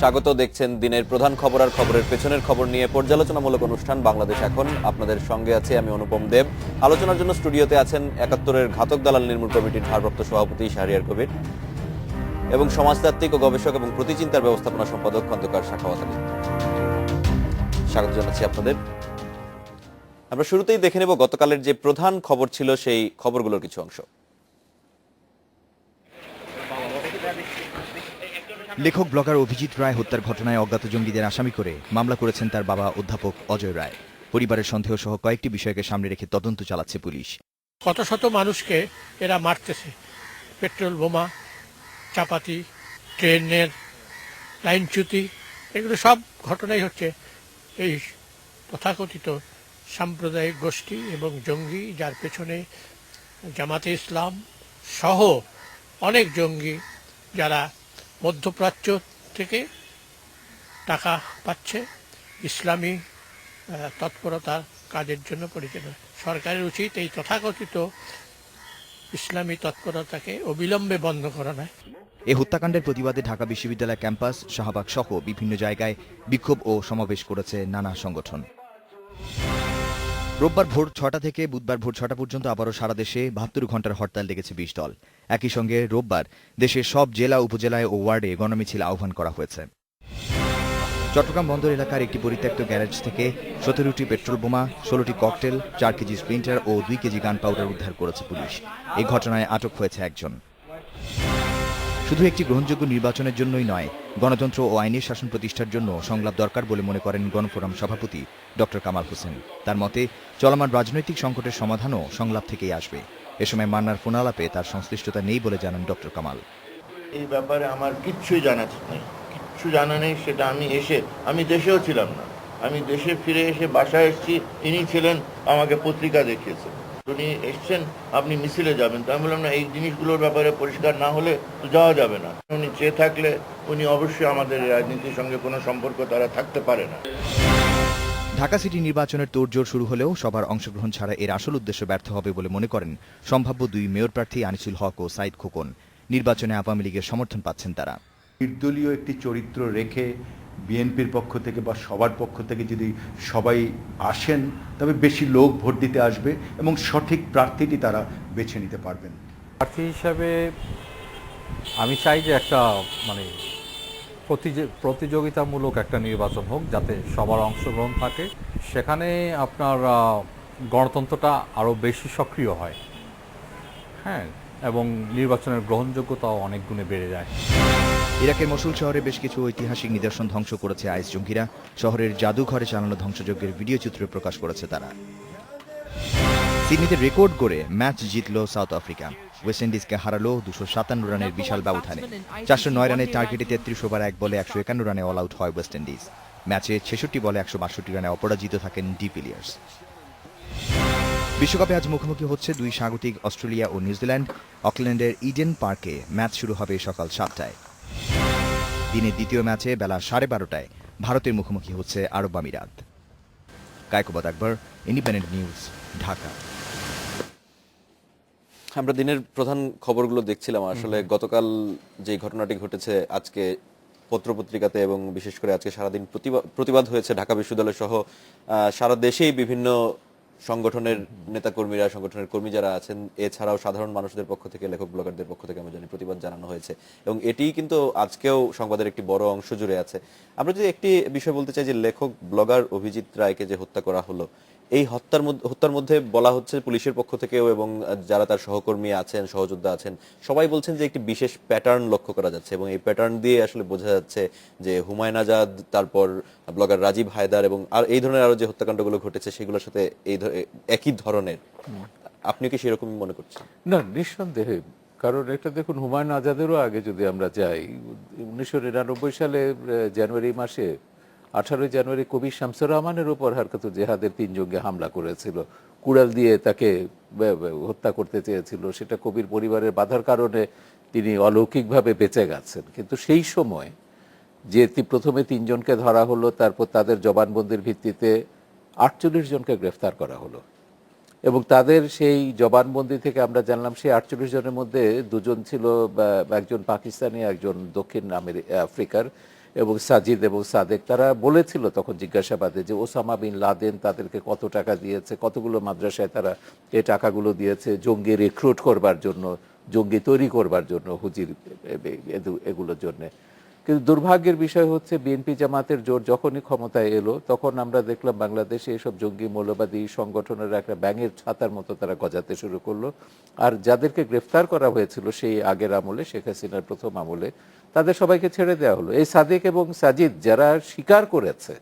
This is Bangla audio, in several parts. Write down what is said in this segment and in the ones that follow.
স্বাগত। দেখছেন দিনের প্রধান খবর আর খবরের পেছনের খবর নিয়ে পর্যালোচনামূলক অনুষ্ঠান বাংলাদেশ এখন। আপনাদের সঙ্গে আছে আমি অনুপম দেব। আলোচনার জন্য স্টুডিওতে আছেন ৭১-এর ঘাতক দালাল নির্মূল কমিটির ভারপ্রাপ্ত সভাপতি শাহরিয়ার কবির এবং সমাজতাত্ত্বিক ও গবেষক এবং প্রতিচিন্তার ব্যবস্থাপনা সম্পাদক খন্দকার সাখাওয়াত আলী। স্বাগত জানাচ্ছি আপনাদের। আমরা শুরুতেই দেখে নেব গতকালের যে প্রধান খবর ছিল সেই খবরগুলোর কিছু অংশ। লেখক ব্লগার অভিজিৎ রায় হত্যার ঘটনায় অজ্ঞাত জঙ্গিদের আসামি করে মামলা করেছেন তার বাবা অধ্যাপক অজয় রায়। পরিবারের সন্দেহ সহ কয়েকটি বিষয়কে সামনে রেখে তদন্ত চালাচ্ছে পুলিশ। কত শত মানুষকে এরা মারতেছে, পেট্রোল বোমা, চাপাতি, ট্রেনের লাইনচ্যুতি, এগুলো সব ঘটনাই হচ্ছে এই তথাকথিত সাম্প্রদায়িক গোষ্ঠী এবং জঙ্গি, যার পেছনে জামাতে ইসলাম সহ অনেক জঙ্গি যারা মধ্যপ্রাচ্য থেকে টাকা পাচ্ছে ইসলামী তৎপরতার কাজের জন্য পরিচালনা। সরকারের উচিত এই তথাকথিত ইসলামী তৎপরতাকে অবিলম্বে বন্ধ করা নয়। এই হত্যাকাণ্ডের প্রতিবাদে ঢাকা বিশ্ববিদ্যালয় ক্যাম্পাস, শাহবাগ সহ বিভিন্ন জায়গায় বিক্ষোভ ও সমাবেশ করেছে নানা সংগঠন। রোববার ভোর ৬টা থেকে বুধবার ভোর ৬টা পর্যন্ত আবারও সারা দেশে ৭২ ঘণ্টার হরতাল ডেকেছে ২০ দল। একই সঙ্গে রোববার দেশের সব জেলা, উপজেলায় ও ওয়ার্ডে গণমিছিল আহ্বান করা হয়েছে। চট্টগ্রাম বন্দর এলাকার একটি পরিত্যক্ত গ্যারেজ থেকে ১৭টি পেট্রোল বোমা, ১৬টি ককটেল, ৪ কেজি স্প্লিন্টার ও ২ কেজি গান পাউডার উদ্ধার করেছে পুলিশ। এই ঘটনায় আটক হয়েছে একজন। শুধু একটি গ্রহণযোগ্য নির্বাচনের জন্যই নয়, গণতন্ত্র ও আইনের শাসন প্রতিষ্ঠার জন্য সংলাপ দরকার বলে মনে করেন গণফোরাম সভাপতি ডক্টর কামাল হোসেন। তার মতে, চলমান রাজনৈতিক সংকটের সমাধানও সংলাপ থেকেই আসবে। এ সময় মান্নার ফোনালাপে তার সংশ্লিষ্টতা নেই বলে জানান ডক্টর কামাল। এই ব্যাপারে আমার কিচ্ছুই জানা নেই, কিচ্ছু জানা নেই। সেটা আমি দেশেও ছিলাম না। আমি দেশে ফিরে এসে বাসায় এসেছি, ইনি ছিলেন, আমাকে পত্রিকা দেখিয়েছেন, উনি এসছেন, আপনি মিছিলে যাবেন। তো আমি বললাম না, এই জিনিসগুলোর ব্যাপারে পরিষ্কার না হলে তো যাওয়া যাবে না। উনি চেয়ে থাকলে উনি অবশ্যই আমাদের রাজনীতির সঙ্গে কোনো সম্পর্ক তারা থাকতে পারে না। ঢাকা সিটি নির্বাচনের তোড়জোড় শুরু হলেও সবার অংশগ্রহণ ছাড়া এর আসল উদ্দেশ্য ব্যর্থ হবে বলে মনে করেন সম্ভাব্য ২ মেয়র প্রার্থী আনিসুল হক ও সাইদ খোকন। নির্বাচনে আওয়ামী লীগের সমর্থন পাচ্ছেন তারা। নির্দলীয় একটি চরিত্র রেখে বিএনপির পক্ষ থেকে বা সবার পক্ষ থেকে যদি সবাই আসেন, তবে বেশি লোক ভোট দিতে আসবে এবং সঠিক প্রার্থীটি তারা বেছে নিতে পারবেন। প্রার্থী হিসাবে আমি চাই যে একটা প্রতিযোগিতামূলক একটা নির্বাচন হোক, যাতে সবার অংশগ্রহণ থাকে। সেখানে আপনার গণতন্ত্রটা আরও বেশি সক্রিয় হয়, হ্যাঁ, এবং নির্বাচনের গ্রহণযোগ্যতাও অনেক গুণে বেড়ে যায়। ইরাকের মসুল শহরে বেশ কিছু ঐতিহাসিক নিদর্শন ধ্বংস করেছে আইএস জঙ্গিরা। শহরের জাদুঘরে চালানো ধ্বংসযজ্ঞের ভিডিও চিত্র প্রকাশ করেছে তারা। সিডনিতে রেকর্ড করে ম্যাচ জিতল সাউথ আফ্রিকা। ওয়েস্ট ইন্ডিজকে হারালো ২৫৭ রানের বিশাল ব্যবধানে। ৪০৯ রানের টার্গেটে ৩৩ ওভার ১ বলে ১৫১ রানে অল আউট হয় ওয়েস্ট ইন্ডিজ। ম্যাচে ৬৬ বলে ১৬২ রানে অপরাজিত থাকেন ডি ভিলিয়ার্স। বিশ্বকাপে আজ মুখোমুখি হচ্ছে ২ স্বাগতিক অস্ট্রেলিয়া ও নিউজিল্যান্ড। অকল্যান্ডের ইডেন পার্কে ম্যাচ শুরু হবে সকাল ৭টায়। দিনের দ্বিতীয় ম্যাচে বেলা ১২:৩০টায় ভারতের মুখোমুখি হচ্ছে আরব আমিরাত। কায়কোবাদ আকবর, ইন্ডিপেন্ডেন্ট নিউজ, ঢাকা। আমরা দিনের প্রধান খবরগুলো দেখছিলাম। আসলে গতকাল যে ঘটনাটি ঘটেছে, আজকে পত্রপত্রিকাতে এবং বিশেষ করে আজকে সারাদিন প্রতিবাদ হয়েছে ঢাকা বিশ্ববিদ্যালয় সহ সারা দেশেই বিভিন্ন সংগঠনের নেতাকর্মীরা, সংগঠনের কর্মী যারা আছেন, এছাড়াও সাধারণ মানুষদের পক্ষ থেকে, লেখক ব্লগারদের পক্ষ থেকে আমরা জানি প্রতিবাদ জানানো হয়েছে এবং এটি কিন্তু আজকেও সংবাদের একটি বড় অংশ জুড়ে আছে। আমরা যদি একটি বিষয় বলতে চাই যে লেখক ব্লগার অভিজিৎ রায়কে যে হত্যা করা হলো, এই হত্যার মধ্যে বলা হচ্ছে পুলিশের পক্ষ থেকেও এবং যারা তার সহকর্মী আছেন, সহযোদ্ধা আছেন, সবাই বলছেন যে একটি বিশেষ প্যাটার্ন লক্ষ্য করা যাচ্ছে এবং এই প্যাটার্ন দিয়ে আসলে বোঝা যাচ্ছে যে হুমায়ুন আজাদ, তারপর ব্লগার রাজীব হায়দার এবং আর এই ধরনের আরো যে হত্যাকাণ্ডগুলো ঘটেছে সেগুলোর সাথে একই ধরনের। আপনি কি সেরকমই মনে করছেন? না, নিঃসন্দেহে। কারণ এটা দেখুন, হুমায়ুন আজাদেরও আগে যদি আমরা যাই, ১৯৯৯ সালে জানুয়ারি মাসে ১৮ জানুয়ারি কবি শামসুর রহমানের উপর হারকাতুল জেহাদের ৩ জঙ্গি হামলা করেছিল, কুড়াল দিয়ে তাকে হত্যা করতে চেয়েছিল। সেটা কবির পরিবারের বাধার কারণে তিনি অলৌকিকভাবে বেঁচে গেছেন। কিন্তু সেই সময় যে প্রথমে ৩ জনকে ধরা হলো, তারপর তাদের জবানবন্দির ভিত্তিতে ৪৮ জনকে গ্রেফতার করা হলো এবং তাদের সেই জবানবন্দি থেকে আমরা জানলাম সেই ৪৮ জনের মধ্যে ২ জন ছিল, একজন পাকিস্তানি, একজন দক্ষিণ আফ্রিকার। এবং সাজিদ এবং সাদেক তারা বলেছিল তখন জিজ্ঞাসাবাদে যে ওসামা বিন লাদেন তাদেরকে কত টাকা দিয়েছে, কতগুলো মাদ্রাসায় তারা এই টাকাগুলো দিয়েছে জঙ্গি রিক্রুট করবার জন্য, জঙ্গি তৈরি করবার জন্য, হুজির এগুলোর জন্যে। কিন্তু দুর্ভাগ্যের বিষয় হচ্ছে বিএনপি জামাতের জোট যখনই ক্ষমতায় এলো তখন আমরা দেখলাম বাংলাদেশে এসব জঙ্গি মৌলবাদী সংগঠনের একটা ব্যাঙের ছাতার মতো তারা গজাতে শুরু করলো। আর যাদেরকে গ্রেফতার করা হয়েছিল সেই আগের আমলে, শেখ হাসিনার প্রথম আমলে, তাদের সবাইকে ছেড়ে দেওয়া হলো। এই সাদেক এবং সাজিদ যারা স্বীকার করেছে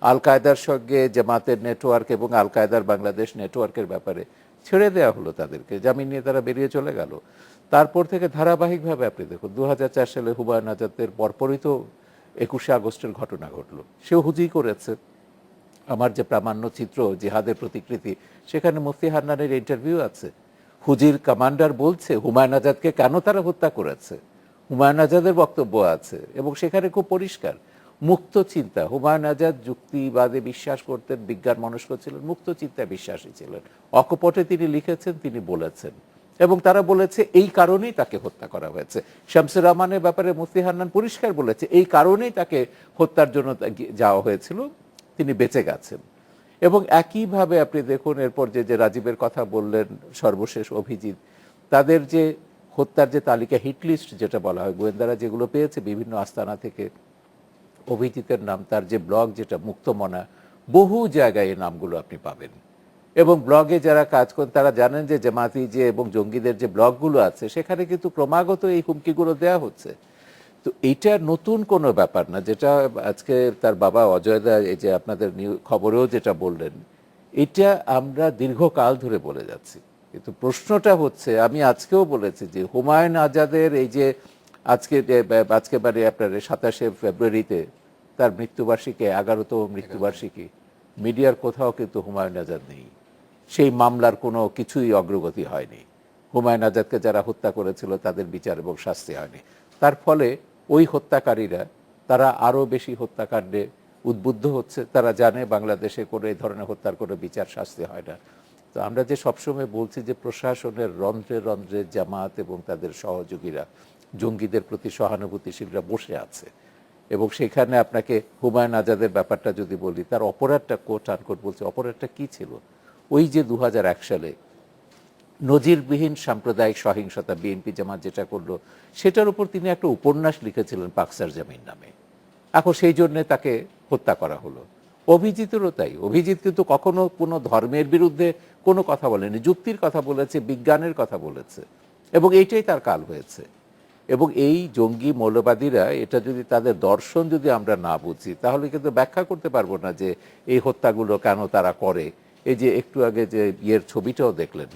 আল কায়দার সঙ্গে জামাতের নেটওয়ার্ক এবং আল কায়দার বাংলাদেশ নেটওয়ার্কের ব্যাপারে, ছেড়ে দেওয়া হলো তাদেরকে, জামিন নিয়ে তারা বেরিয়ে চলে গেল। তারপর থেকে ধারাবাহিকভাবে আপনি দেখুন 2004 সালে হুমায়ুন আজাদের পরপরই তো 21শে আগস্টের ঘটনা ঘটলো, সেও হুজি করেছে। আমার যে প্রামাণ্য চিত্র জিহাদের প্রতিকৃতি, সেখানে মুফতি হান্নানের ইন্টারভিউ আছে। হুজির কমান্ডার বলছে হুমায়ুন আজাদকে কেন তারা হত্যা করেছে, হুমায়ুন আজাদের বক্তব্য আছে এবং সেখানে খুব পরিষ্কার মুক্ত চিন্তা। হুমায়ুন আজাদ যুক্তিবাদে বিশ্বাস করতেন, বিজ্ঞান মনস্ক ছিলেন, মুক্ত চিন্তায় বিশ্বাসী ছিলেন। অকপটে তিনি লিখেছেন, তিনি বলেছেন, এবং তারা বলেছে এই কারণেই তাকে হত্যা করা হয়েছে। শামসুর রহমানের ব্যাপারে মুফতি হান্নান পরিষ্কার বলেছে এই কারণেই তাকে হত্যার জন্য যাওয়া হয়েছিল, তিনি বেঁচে গেছেন। এবং একইভাবে আপনি দেখুন এরপর যে রাজীবের কথা বললেন, সর্বশেষ অভিজিৎ, তাদের যে হত্যার যে তালিকা, হিটলিস্ট যেটা বলা হয়, গোয়েন্দারা যেগুলো পেয়েছে বিভিন্ন আস্তানা থেকে, অভিজিতের নাম, তার যে ব্লগ যেটা মুক্তমনা, বহু জায়গায় এই নামগুলো আপনি পাবেন। এবং ব্লগে যারা কাজ করেন তারা জানেন যে জামাতি যে এবং জঙ্গিদের যে ব্লগগুলো আছে সেখানে কিন্তু ক্রমাগত এই হুমকিগুলো দেওয়া হচ্ছে। তো এইটা নতুন কোনো ব্যাপার না, যেটা আজকে তার বাবা অজয়দা এই যে আপনাদের খবরেও যেটা বললেন, এটা আমরা দীর্ঘকাল ধরে বলে যাচ্ছি। কিন্তু প্রশ্নটা হচ্ছে, আমি আজকেও বলেছি যে হুমায়ুন আজাদের এই যে আজকে মানে আপনার 27শে ফেব্রুয়ারিতে তার মৃত্যুবার্ষিকী, 11তম মৃত্যুবার্ষিকী, মিডিয়ার কোথাও কিন্তু হুমায়ুন আজাদ নেই। সেই মামলার কোনো কিছুই অগ্রগতি হয়নি। হুমায়ুন আজাদকে যারা হত্যা করেছিল তাদের বিচার এবং শাস্তি হয়নি। তার ফলে ওই হত্যাকারীরা তারা আরও বেশি হত্যাকাণ্ডে উদ্বুদ্ধ হচ্ছে। তারা জানে বাংলাদেশে কোনো এই ধরনের হত্যার কোনো বিচার শাস্তি হয় না। তো আমরা যে সবসময় বলছি যে প্রশাসনের রন্ধ্রে রন্ধ্রে জামাত এবং তাদের সহযোগীরা জঙ্গিদের প্রতি সহানুভূতিশীলরা বসে আছে, এবং সেখানে আপনাকে হুমায়ুন আজাদের ব্যাপারটা যদি বলি, তার অপরাধটা কোট আনকোট বলছে, অপরাধটা কি ছিল? ওই যে 2001 সালে নজিরবিহীন সাম্প্রদায়িক সহিংসতা বিএনপি জামাত যেটা করলো, সেটার উপর তিনি একটা উপন্যাস লিখেছিলেন পাকসার জামিন নামে। এখন সেই জন্যে তাকে হত্যা করা হলো। অভিজিতেরও তাই। অভিজিৎ কিন্তু কখনো কোনো ধর্মের বিরুদ্ধে কোনো কথা বলেনি, যুক্তির কথা বলেছে, বিজ্ঞানের কথা বলেছে, এবং এইটাই তার কাল হয়েছে। এবং এই জঙ্গি মৌলবাদীরা এটা যদি তাদের দর্শন যদি আমরা না বুঝি, তাহলে কিন্তু ব্যাখ্যা করতে পারবো না যে এই হত্যাগুলো কেন তারা করে। এই যে একটু আগে যে ছবিটাও দেখলেন,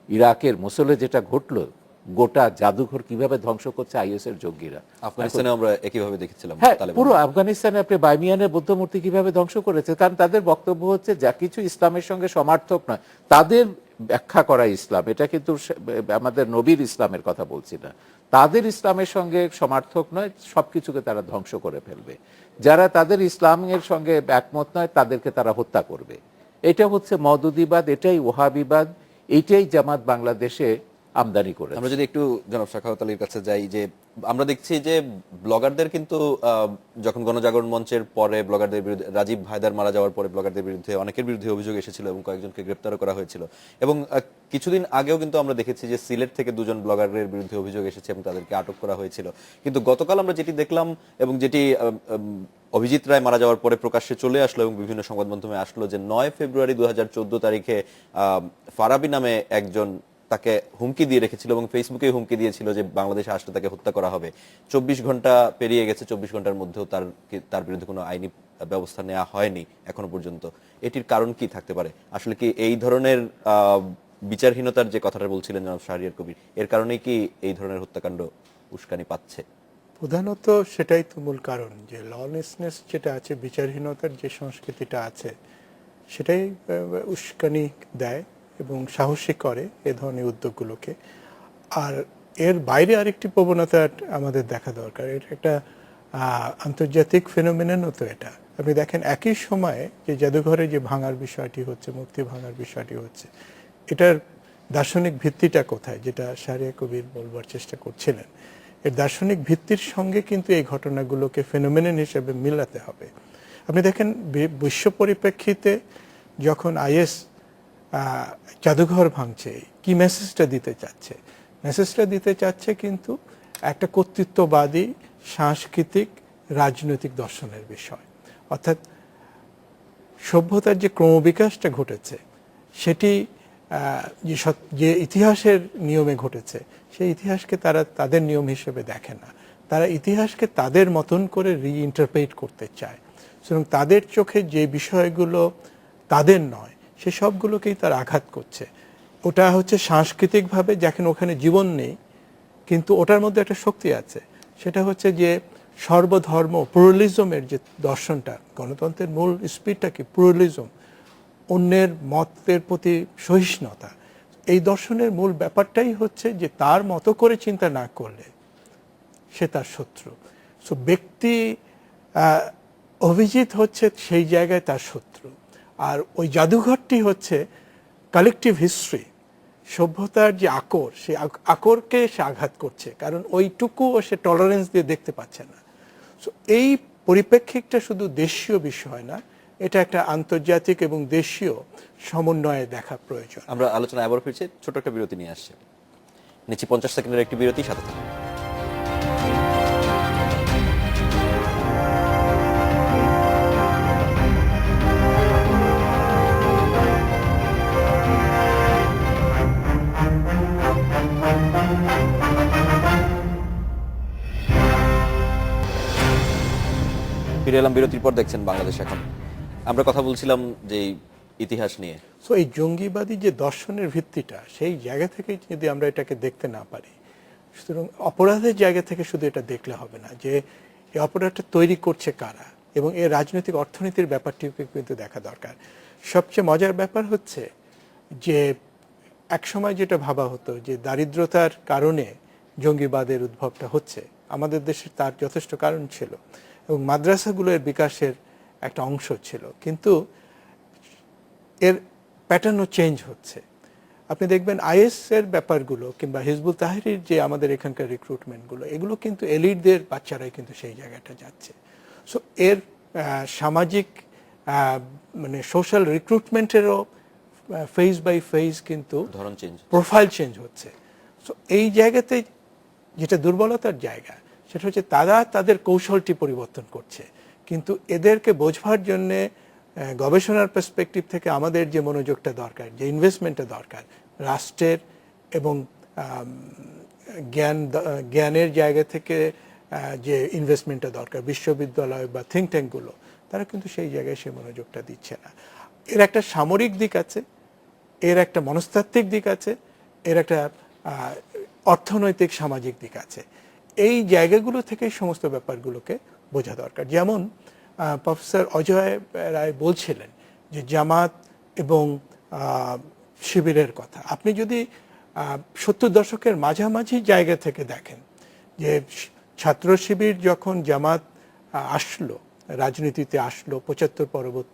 ইরাকের মোসুলে যেটা ঘটলো, গোটা জাদুঘর কিভাবে ধ্বংস করছে আইএস এর জঙ্গিরা। আফগানিস্তানে আমরা একইভাবে দেখেছিলাম। হ্যাঁ, পুরো আফগানিস্তানে আপনি বাইমিয়ানের বৌদ্ধ মূর্তি কিভাবে ধ্বংস করেছে, কারণ তাদের বক্তব্য হচ্ছে যা কিছু ইসলামের সঙ্গে সমার্থক নয়, তাদের ব্যাখ্যা করা ইসলাম, এটা কিন্তু আমাদের নবীর ইসলামের কথা বলছি না, তাদের ইসলামের সঙ্গে সমার্থক নয়, সবকিছুকে তারা ধ্বংস করে ফেলবে। যারা তাদের ইসলামের সঙ্গে একমত নয় তাদেরকে তারা হত্যা করবে। এটা হচ্ছে মওদুদিবাদ, এটাই ওহাবিবাদ, এইটাই জামাত বাংলাদেশে আমদানি করে। আমরা যদি একটু জনাব শাখাওয়াত আলীর কাছে যাই, যে আমরা দেখছি যে ব্লগারদের কিন্তু যখন গণজাগরণ মঞ্চের পরে ব্লগারদের বিরুদ্ধে, রাজীব হায়দার মারা যাওয়ার পরে ব্লগারদের বিরুদ্ধে অনেকের বিরুদ্ধে অভিযোগ এসেছিল এবং কয়েকজনকে গ্রেপ্তারও করা হয়েছিল। এবং কিছুদিন আগেও কিন্তু আমরা দেখেছি যে সিলেট থেকে 2জন ব্লগারের বিরুদ্ধে অভিযোগ এসেছে এবং তাদেরকে আটক করা হয়েছিল। কিন্তু গতকাল আমরা যেটি দেখলাম এবং যেটি অভিজিৎ রায় মারা যাওয়ার পরে প্রকাশ্যে চলে আসলো এবং বিভিন্ন সংবাদ মাধ্যমে আসলো, যে 9 ফেব্রুয়ারি 2014 তারিখে ফারাবি নামে একজন তাকে হুমকি দিয়ে রেখেছিল এবং ফেসবুকে হুমকি দিয়েছিল যে বাংলাদেশে আসলে তাকে হত্যা করা হবে। 24 ঘন্টা পেরিয়ে গেছে, 24 ঘন্টার মধ্যেও তার বিরুদ্ধে কোনো আইনি ব্যবস্থা নেওয়া হয়নি এখনো পর্যন্ত। এটির কারণ কি থাকতে পারে? আসলে কি এই ধরনের বিচারহীনতার যে কথাটা বলছিলেন জনাব শাহরিয়ার কবির, এর কারণেই কি এই ধরনের হত্যাকাণ্ড উস্কানি পাচ্ছে? প্রধানত সেটাই তো মূল কারণ, যে ললেসনেস যেটা আছে, বিচারহীনতার যে সংস্কৃতিটা আছে, সেটাই উস্কানি দেয় এবং সাহসী করে এ ধরনের উদ্যোগগুলোকে। আর এর বাইরে আরেকটি প্রবণতা আমাদের দেখা দরকার, এটা একটা আন্তর্জাতিক ফেনোমেনও তো এটা। আপনি দেখেন একই সময়ে যে জাদুঘরে যে ভাঙার বিষয়টি হচ্ছে, মূর্তি ভাঙার বিষয়টি হচ্ছে, এটার দার্শনিক ভিত্তিটা কোথায়, যেটা শাহরিয়ার কবির বলবার চেষ্টা করছিলেন, এর দার্শনিক ভিত্তির সঙ্গে কিন্তু এই ঘটনাগুলোকে ফেনোমেনন হিসেবে মিলাতে হবে। আপনি দেখেন বিশ্ব পরিপ্রেক্ষিতে যখন আইএস জাদুঘর ভাঙছে, কি মেসেজটা দিতে চাচ্ছে? মেসেজটা দিতে চাচ্ছে কিন্তু একটা কর্তৃত্ববাদী সাংস্কৃতিক রাজনৈতিক দর্শনের বিষয়, অর্থাৎ সভ্যতার যে ক্রমবিকাশটা ঘটেছে সেটি যে ইতিহাসের নিয়মে ঘটেছে, সেই ইতিহাসকে তারা তাদের নিয়ম হিসেবে দেখে না। তারা ইতিহাসকে তাদের মতন করে রিইন্টারপ্রেট করতে চায়। সুতরাং তাদের চোখে যে বিষয়গুলো তাদের নয়, সে সবগুলোকেই তারা আঘাত করছে। ওটা হচ্ছে সাংস্কৃতিকভাবে, যেখানে ওখানে জীবন নেই, কিন্তু ওটার মধ্যে একটা শক্তি আছে। সেটা হচ্ছে যে সর্বধর্ম প্লুরালিজমের যে দর্শনটা, গণতন্ত্রের মূল স্পিরিটটা কি? প্লুরালিজম, অন্যের মতের প্রতি সহিষ্ণুতা। এই দর্শনের মূল ব্যাপারটাই হচ্ছে যে তার মতো করে চিন্তা না করলে সে তার শত্রু। সো ব্যক্তি অভিজিৎ হচ্ছে সেই জায়গায় তার শত্রু, আর ওই জাদুঘরটি হচ্ছে কালেকটিভ হিস্ট্রি, সভ্যতার যে আকর, সেই আকরকে সে আঘাত করছে, কারণ ওইটুকুও সে টলারেন্স দিয়ে দেখতে পাচ্ছে না। সো এই পরিপ্রেক্ষিতটা শুধু দেশীয় বিষয় না, এটা একটা আন্তর্জাতিক এবং দেশীয় সমন্বয়ে দেখা প্রয়োজন। আমরা আলোচনা আবার ফিরছি, ছোট একটা বিরতি নিয়ে আসছে, নিচ্ছি 50 সেকেন্ডের একটি বিরতি, সাথে থাকুন। ফিরে এলাম বিরতির পর, দেখছেন বাংলাদেশ এখন। আমরা কথা বলছিলাম যে ইতিহাস নিয়ে। সো এই জঙ্গিবাদী যে দর্শনের ভিত্তিটা, সেই জায়গা থেকে যদি আমরা এটাকে দেখতে না পারি, সুতরাং অপরাধের জায়গা থেকে শুধু এটা দেখলে হবে না যে এই অপরাধটা তৈরি করছে কারা, এবং এর রাজনৈতিক অর্থনীতির ব্যাপারটিকে কিন্তু দেখা দরকার। সবচেয়ে মজার ব্যাপার হচ্ছে যে একসময় যেটা ভাবা হতো যে দারিদ্রতার কারণে জঙ্গিবাদের উদ্ভবটা হচ্ছে, আমাদের দেশে তার যথেষ্ট কারণ ছিল এবং মাদ্রাসাগুলোর বিকাশের একটা অংশ ছিল, কিন্তু এর প্যাটার্নও চেঞ্জ হচ্ছে। আপনি দেখবেন আইএস এর ব্যাপারগুলো কিংবা হিজবুত তাহরির যে আমাদের এখানকার রিক্রুটমেন্টগুলো, এগুলো কিন্তু এলিটদের বাচ্চারাই কিন্তু সেই জায়গাটা যাচ্ছে। সো এর সামাজিক মানে সোশ্যাল রিক্রুটমেন্টেরও ফেজ বাই ফেজ কিন্তু ধরন চেঞ্জ, প্রোফাইল চেঞ্জ হচ্ছে। সো এই জায়গাতে যেটা দুর্বলতার জায়গা, সেটা হচ্ছে তারা তাদের কৌশলটি পরিবর্তন করছে, কিন্তু এদেরকে বোঝবার জন্যে গবেষণার পার্সপেক্টিভ থেকে আমাদের যে মনোযোগটা দরকার, যে ইনভেস্টমেন্টটা দরকার রাষ্ট্রের, এবং জ্ঞানের জায়গা থেকে যে ইনভেস্টমেন্টটা দরকার বিশ্ববিদ্যালয় বা থিঙ্ক ট্যাঙ্কগুলো, তারা কিন্তু সেই জায়গায় সেই মনোযোগটা দিচ্ছে না। এর একটা সামরিক দিক আছে, এর একটা মনস্তাত্ত্বিক দিক আছে, এর একটা অর্থনৈতিক সামাজিক দিক আছে। এই জায়গাগুলো থেকে সমস্ত ব্যাপারগুলোকে বোঝা দরকার। যেমন প্রফেসর অজয় রায় বলছিলেন যে জামাত এবং শিবিরের কথা, আপনি যদি 70 দশকের মাঝামাঝি জায়গা থেকে দেখেন যে ছাত্র শিবির যখন জামাত আসলো, রাজনীতিতে আসলো 75 পরবর্তী